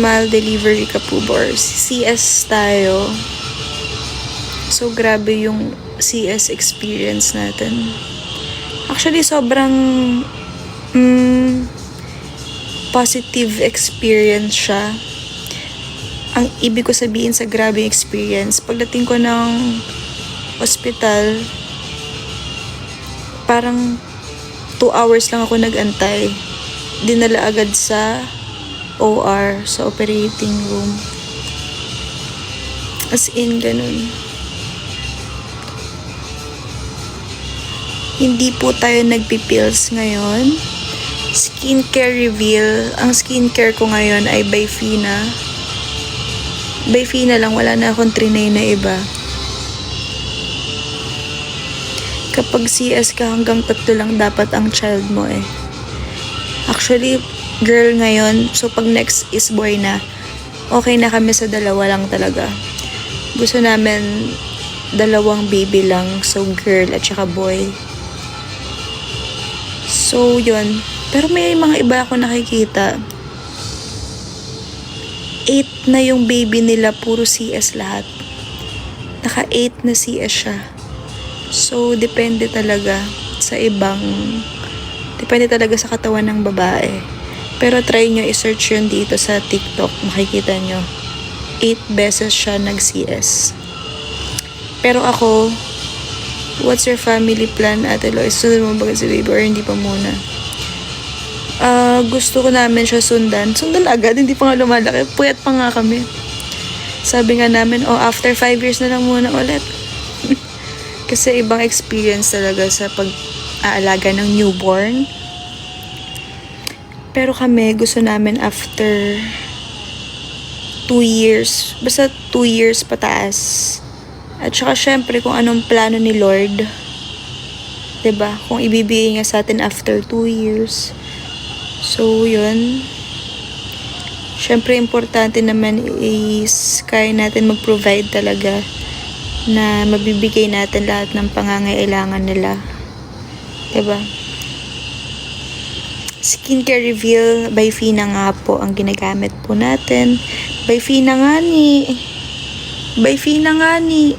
normal delivery ka po ba or CS tayo. So, grabe yung CS experience natin. Actually, sobrang positive experience siya. Ang ibig ko sabihin sa grabe experience, pagdating ko ng ospital, parang 2 hours lang ako nag-antay. Dinala agad sa OR, sa operating room. As in, ganun. Hindi po tayo nagpipills ngayon. Skincare reveal. Ang skincare ko ngayon ay Byfina. Byfina lang, wala na akong trinay na iba. Kapag CS ka, hanggang 3 lang dapat ang child mo eh. Actually, girl ngayon, so pag next is boy na, okay na kami sa 2 lang talaga. Gusto namin 2 baby lang, so girl at saka boy. So, yun. Pero may mga iba ako nakikita. 8 na yung baby nila, puro CS lahat. Naka 8 na CS siya. So, depende talaga sa depende talaga sa katawan ng babae. Pero try nyo i-search yun dito sa TikTok. Makikita nyo. 8 beses siya nag-CS. Pero ako, what's your family plan, Ate Lois? Sunod mo ba si baby or hindi pa muna? Gusto ko namin siya sundan. Sundan agad, hindi pa nga lumalaki. Puyat pa nga kami. Sabi nga namin, after 5 years na lang muna ulit. Kasi ibang experience talaga sa pag-aalaga ng newborn. Pero kami, gusto namin after 2 years. Basta 2 years pataas. At saka syempre kung anong plano ni Lord. 'Di ba? Kung ibibigay niya sa atin after 2 years. So, yun. Syempre, importante naman is kaya natin mag-provide talaga na mabibigay natin lahat ng pangangailangan nila. 'Di ba? Skincare reveal, Byfina nga po ang ginagamit po natin. Byfina nga ni. Byfina nga ni.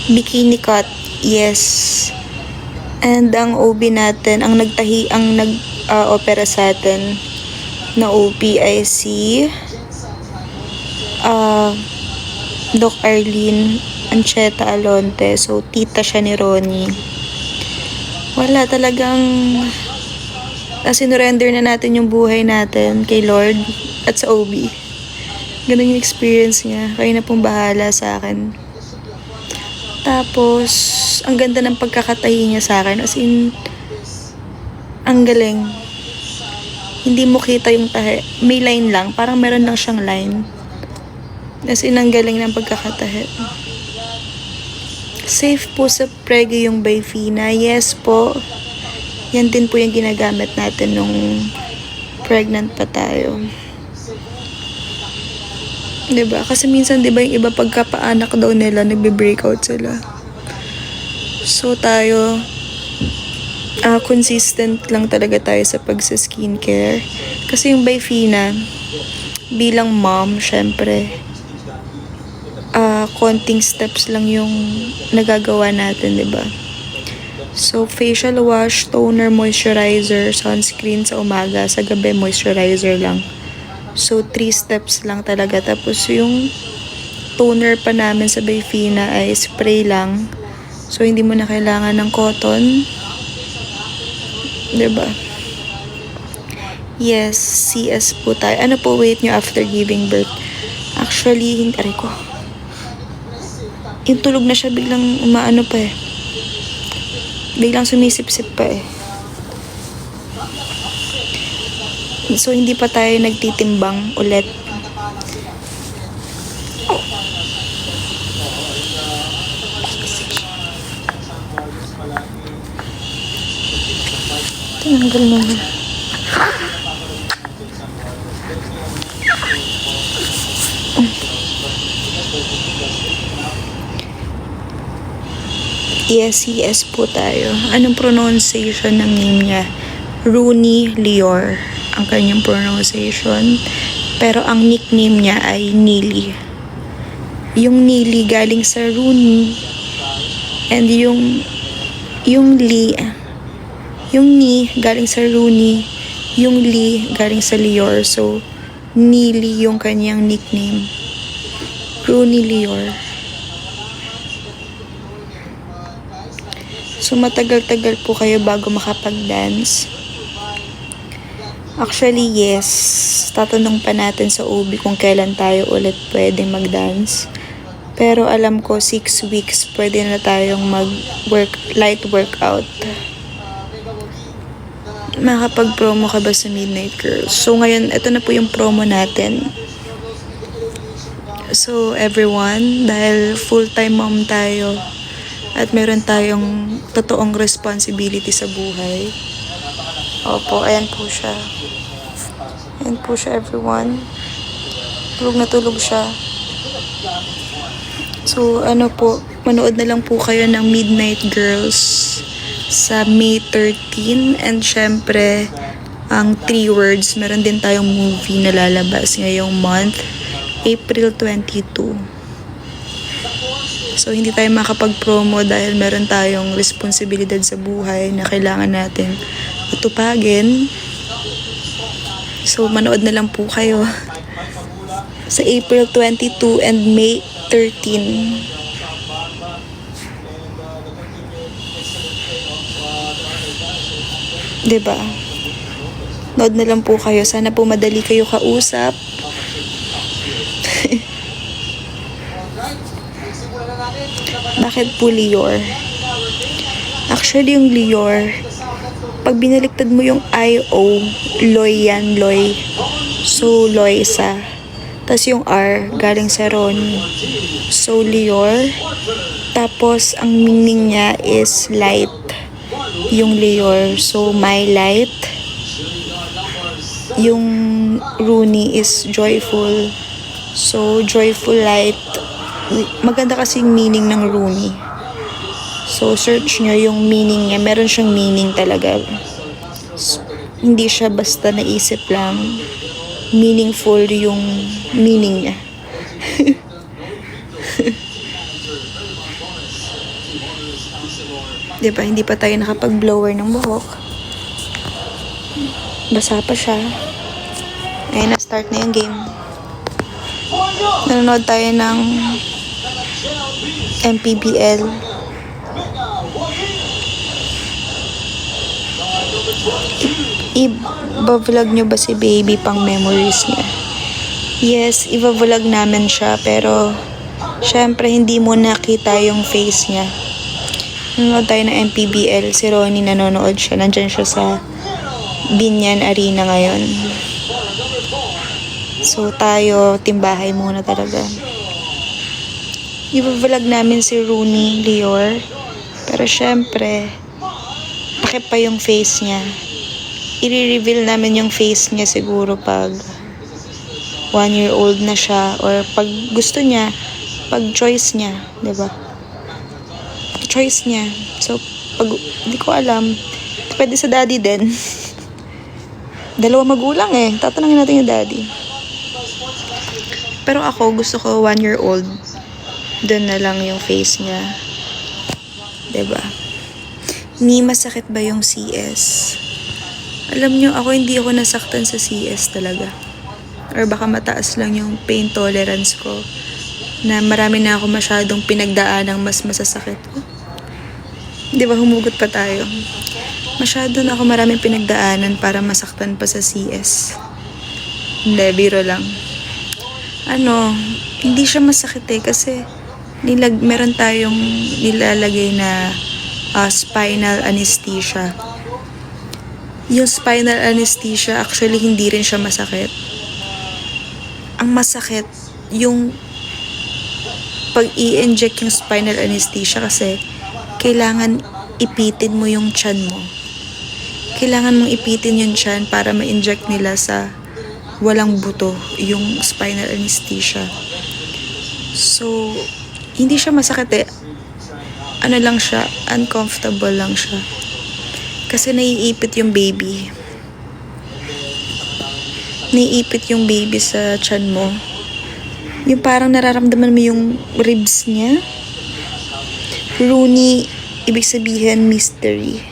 Bikini cut, yes. And ang OB natin, ang nag-opera sa atin na OB ay si Doc Arlene Ancheta Alonte. So, tita siya ni Ronnie. Wala talagang sinurrender na natin yung buhay natin kay Lord at sa OB. Ganun yung experience niya. Kayo na pong bahala sa akin. Tapos, ang ganda ng pagkakatahi niya sa akin. As in, ang galing. Hindi mo kita yung tahi. May line lang. Parang meron lang siyang line. As in, ang galing ng pagkakatahi. Safe po sa prego yung Byfina. Yes po. Yan din po yung ginagamit natin nung pregnant pa tayo. Diba? Kasi minsan, diba, yung iba pagkapaanak daw nila, nagbe-breakout sila. So, tayo, consistent lang talaga tayo sa pagsa-skincare. Kasi yung Byfina, bilang mom, syempre, konting steps lang yung nagagawa natin, diba? So, facial wash, toner, moisturizer, sunscreen sa umaga, sa gabi, moisturizer lang. So, 3 steps lang talaga. Tapos, yung toner pa namin sa Byfina ay spray lang. So, hindi mo na kailangan ng cotton. Diba? Yes, CS po tayo. Ano po weight nyo after giving birth? Actually, hindi. Aray ko. Yung tulog na siya, biglang umaano pa eh. Biglang sumisip-sip pa eh. So, hindi pa tayo nagtitimbang ulit. Tinanggal naman. Yes, yes po tayo. Anong pronunciation ng name niya? Rooney Lior ang kanyang pronunciation. Pero ang nickname niya ay Neely. Yung Neely galing sa Rooney. And yung Lee, yung Ni galing sa Rooney. Yung Lee galing sa Lior. So, Neely yung kanyang nickname. Rooney Lior. So, matagal-tagal po kayo bago makapag-dance. Actually, yes. Tatanong pa natin sa OB kung kailan tayo ulit pwede mag-dance. Pero alam ko, 6 weeks pwede na tayong light workout. Makapag-promo ka ba sa Midnight Girls? So, ngayon, ito na po yung promo natin. So, everyone, dahil full-time mom tayo, at meron tayong totoong responsibility sa buhay. Opo, ayan po siya. Ayan po siya, everyone. Tulog na tulog siya. So, manood na lang po kayo ng Midnight Girls sa May 13. And syempre, ang 3 words, meron din tayong movie na lalabas ngayong month, April 22. So, hindi tayo makapag-promo dahil meron tayong responsibilidad sa buhay na kailangan natin utupagin. So, manood na lang po kayo sa April 22 and May 13. Diba? Nood na lang po kayo. Sana po madali kayo kausap. Bakit po Lior? Actually, yung Lior, pag binaliktad mo yung I-O, Loy yan, Loy. So, Loisa. Tapos yung R, galing sa Ronnie. So, Lior. Tapos, ang meaning niya is light. Yung Lior. So, my light. Yung Rooney is joyful. So, joyful light. Maganda kasing meaning ng Rooney. So, search nyo yung meaning niya. Meron siyang meaning talaga. Hindi siya basta naisip lang. Meaningful yung meaning niya. Diba? Hindi pa tayo nakapag-blower ng buhok. Basa pa siya. Ayun na, start na yung game. Nanonood tayo ng MPBL. Iba-vlog nyo ba si baby pang memories niya? Yes, iba-vlog namin siya, pero syempre hindi mo nakita yung face niya. Nanonood tayo ng MPBL. Si Ronnie nanonood siya. Nandyan siya sa Binyan Arena ngayon. So tayo, timbahay muna talaga. I-vlog namin si Rooney Lior. Pero syempre, takip pa yung face niya. I-reveal namin yung face niya siguro pag 1-year-old na siya. Or pag gusto niya, pag choice niya. Diba? Choice niya. So, pag hindi ko alam, pwede sa daddy din. Dalawa magulang eh. Tatanungin natin yung daddy. Pero ako, gusto ko 1-year-old. Doon na lang yung face niya. Diba? Ni masakit ba yung CS? Alam nyo, hindi ako nasaktan sa CS talaga. Or baka mataas lang yung pain tolerance ko. Na marami na ako masyadong pinagdaan ng mas masasakit ko. Diba, humugot pa tayo. Masyado na ako maraming pinagdaanan para masaktan pa sa CS. Hindi, biro lang. Hindi siya masakit eh kasi meron tayong nilalagay na spinal anesthesia. Yung spinal anesthesia, actually hindi rin siya masakit. Ang masakit, yung pag i-inject yung spinal anesthesia kasi kailangan ipitin mo yung tiyan mo. Kailangan mong ipitin yung tiyan para ma-inject nila sa walang buto, yung spinal anesthesia. So, hindi siya masakit eh. ano lang siya, uncomfortable lang siya. Kasi naiipit yung baby. Naiipit yung baby sa tiyan mo. Yung parang nararamdaman mo yung ribs niya. Rooney, ibig sabihin mystery.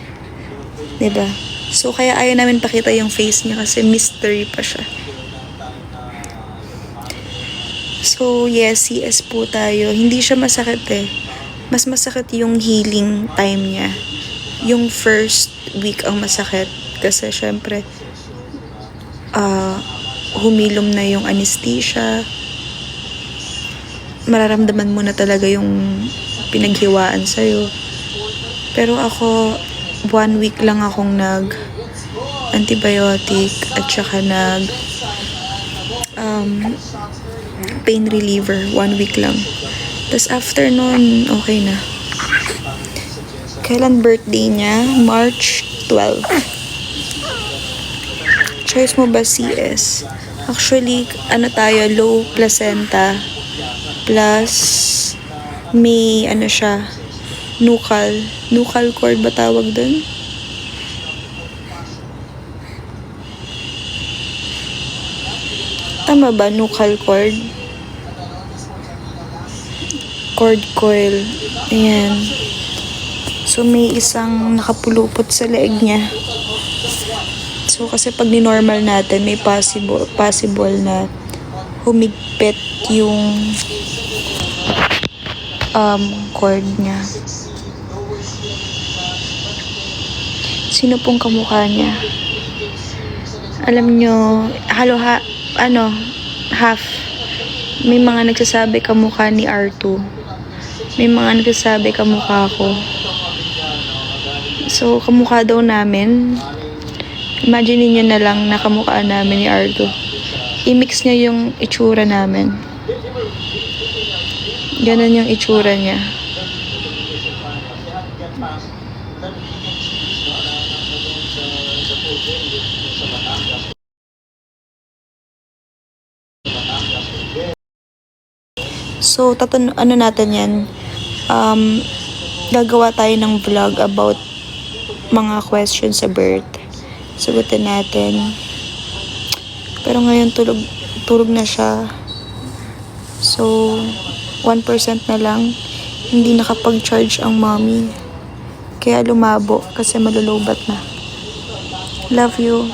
'Di ba? So, kaya ayaw namin pakita yung face niya kasi mystery pa siya. So, yes, CS po tayo. Hindi siya masakit eh. Mas masakit yung healing time niya. Yung first week ang masakit. Kasi syempre, humilom na yung anesthesia. Mararamdaman mo na talaga yung pinaghiwaan sa'yo. Pero ako, 1 week lang akong antibiotic at saka pain reliever. 1 week lang. Tapos after nun, okay na. Kailan birthday niya? March 12. Choice mo ba CS? Actually, tayo, low placenta plus may siya, nuchal cord ba tawag dun? Tama ba? Nuchal cord? Cord coil. Ayan. So, may isang nakapulupot sa leeg niya. So, kasi pag ni-normal natin, may possible na humigpit yung cord niya. Sino pong kamukha niya? Alam nyo, half. May mga nagsasabi kamukha ni R2. May mga nagsasabi kamukha ko. So, kamukha daw namin. Imagine niyo na lang na kamukha namin ni R2. I-mix niya yung itsura namin. Ganon yung itsura niya. So, natin yan. Gagawa tayo ng vlog about mga questions sa birth. Sagutin natin. Pero ngayon tulog na siya. So, 1% na lang. Hindi nakapag-charge ang mommy. Kaya lumabo kasi malulobat na. Love you.